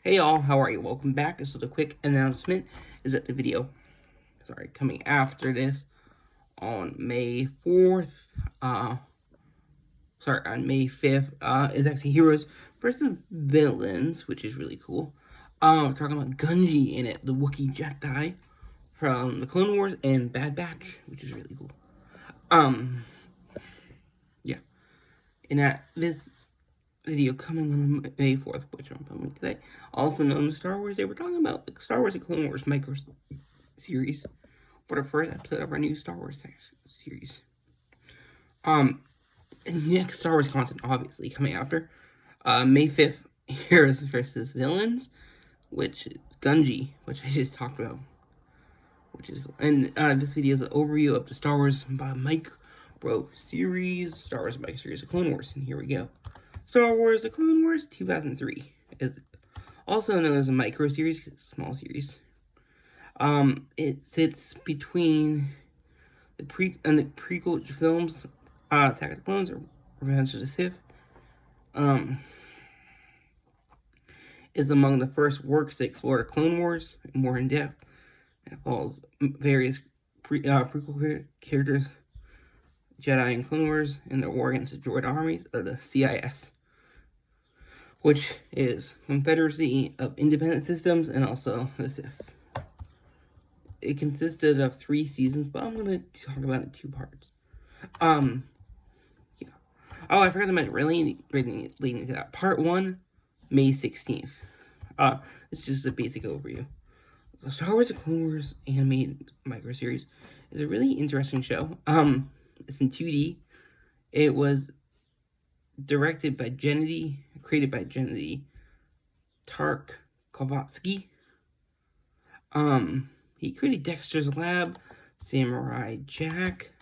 Hey y'all, how are you? Welcome back. So the quick announcement is that the video, coming after this on May 4th, on May 5th, is actually Heroes versus Villains, which is really cool. We're talking about Gungi in it, the Wookiee Jedi from the Clone Wars and Bad Batch, which is really cool. Yeah. And this video coming on May 4th, which I'm filming today, also known as Star Wars Day. We're talking about the Star Wars and Clone Wars micro series for the first episode of our new Star Wars series. Next Star Wars content, obviously, coming after May 5th, Heroes versus Villains, which is Gungi, which I just talked about, which is cool. And this video is an overview of the Star Wars by Micro series, Star Wars Micro series of Clone Wars, and here we go. Star Wars: The Clone Wars 2003 is also known as a micro series, small series. It sits between the prequel films, Attack of the Clones or Revenge of the Sith. Is among the first works to explore the Clone Wars more in depth. It follows various prequel characters, Jedi and Clone Wars, in their war against the droid armies of the CIS, which is Confederacy of Independent Systems, and also the Sith. It consisted of 3 seasons, but I'm going to talk about it in 2 parts. Yeah. Oh, I forgot to mention, really leading to that. Part 1, May 16th. It's just a basic overview. The Star Wars: The Clone Wars animated micro series is a really interesting show. It's in 2D. It was created by Genndy Tartakovsky. He created Dexter's Lab, Samurai Jack,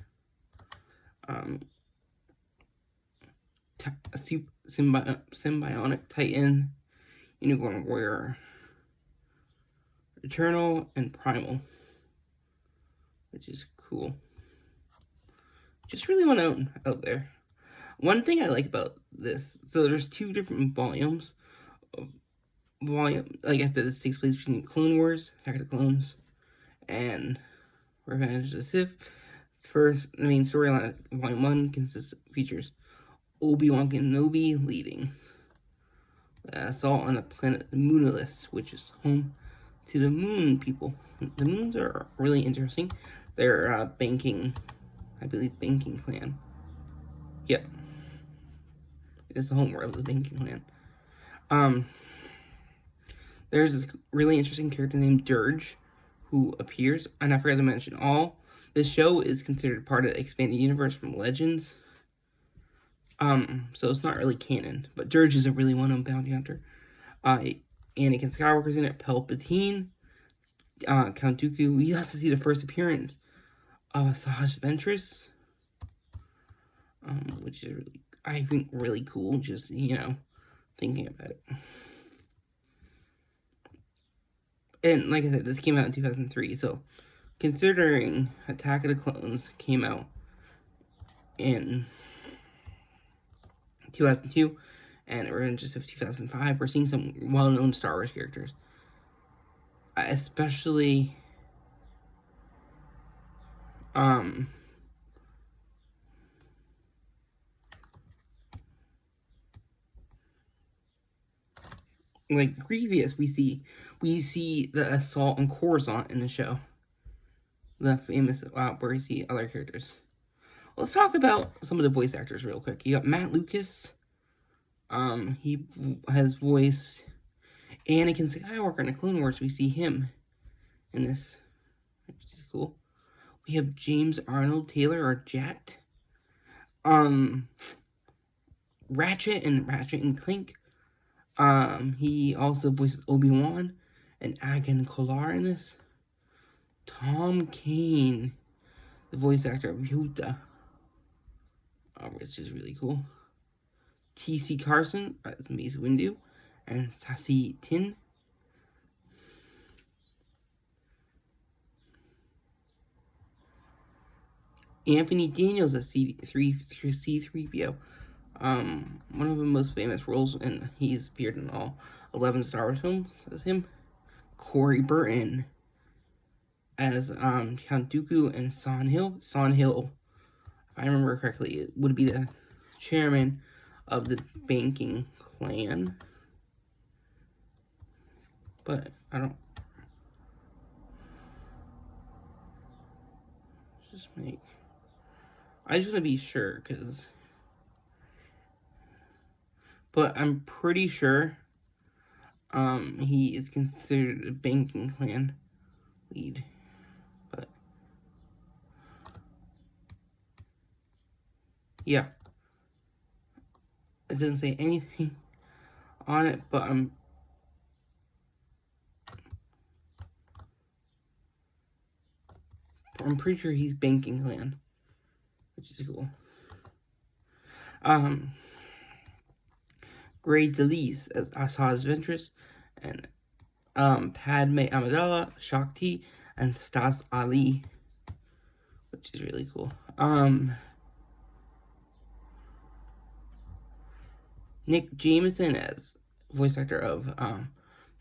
Symbionic Titan, Unicorn Warrior, Eternal, and Primal, which is cool. Just really well known out there. One thing I like about this, so there's 2 different volumes. Like I said, this takes place between Clone Wars, Attack of the Clones, and Revenge of the Sith. First, the main storyline, Volume 1, features Obi-Wan Kenobi leading the assault on the planet Moonilus, which is home to the Moon people. The Moons are really interesting. They're banking clan. Yep. It's the home world of the banking clan. There's this really interesting character named Dirge who appears, and I forgot to mention, this show is considered part of the expanded universe from Legends. So it's not really canon, but Dirge is a really well-known bounty hunter. Anakin Skywalker's in it, Palpatine, Count Dooku. We also see the first appearance of Asajj Ventress, which is really, I think, really cool, just, thinking about it. And like I said, this came out in 2003, so considering Attack of the Clones came out in 2002 and Revenge of the Sith 2005, we're seeing some well-known Star Wars characters, especially like Grievous. We see the assault on Coruscant in the show, the famous where we see other characters. Let's talk about some of the voice actors real quick. You got Matt Lucas. He has voiced Anakin Skywalker in the Clone Wars. We see him in this, which is cool. We have James Arnold Taylor, or Jet. Ratchet and Clank. He also voices Obi-Wan and Agen Kolar in this. Tom Kane, the voice actor of Yoda, which is really cool. T.C. Carson as Mace Windu, and Sassy Tin. Anthony Daniels as C3PO. One of the most famous roles, and he's appeared in a 11 Star Wars films as him. Corey Burton as Count Dooku, and Son Hill. Son Hill, if I remember correctly, it would be the chairman of the banking clan. But I don't. Just make. I just want to be sure, because. But I'm pretty sure he is considered a banking clan lead. But yeah. It doesn't say anything on it, but I'm pretty sure he's banking clan, which is cool. Grey DeLise as Asajj Ventress, and Padme Amidala, Shakti, and Stas Ali, which is really cool. Nick Jameson as voice actor of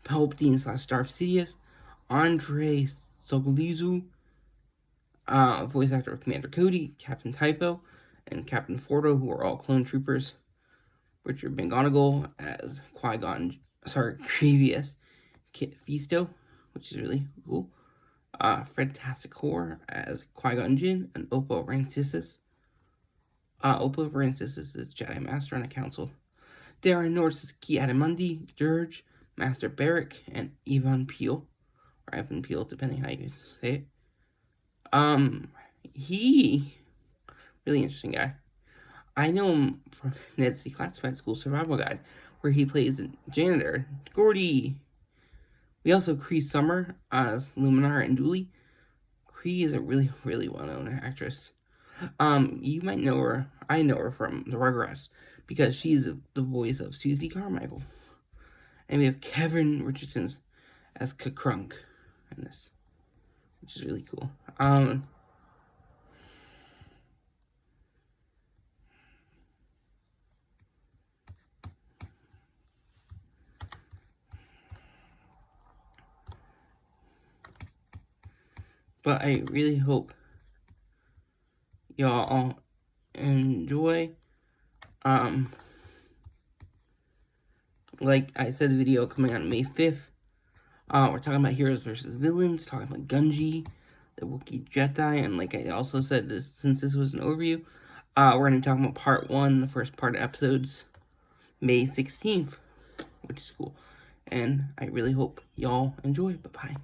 Palpatine / Darth Sidious. Andre Soglizu, voice actor of Commander Cody, Captain Typho, and Captain Fordo, who are all clone troopers. Richard McGonigal as Grievous Kit Fisto, which is really cool. Fantastic Core as Qui-Gon Jinn, and Oppo Rancisis. Oppo Rancisis is Jedi Master on a council. Darren Norris is Ki-Adi-Mundi, Dirge, Master Barrick, and Evan Peel, or Evan Peel, depending how you say it. He, really interesting guy. I know him from Ned's Declassified School Survival Guide, where he plays janitor, Gordy. We also have Cree Summer as Luminar and Dooley. Cree is a really, really well-known actress. You might know her, I know her from the Rugrats, because she's the voice of Susie Carmichael. And we have Kevin Richardson as Kakrunk in this, which is really cool. But I really hope y'all enjoy. Like I said, the video coming out on May 5th. We're talking about heroes versus villains, talking about Gungi, the Wookiee Jedi, and like I also said, since this was an overview, we're going to be talking about part 1, the first part of episodes, May 16th, which is cool. And I really hope y'all enjoy. Bye-bye.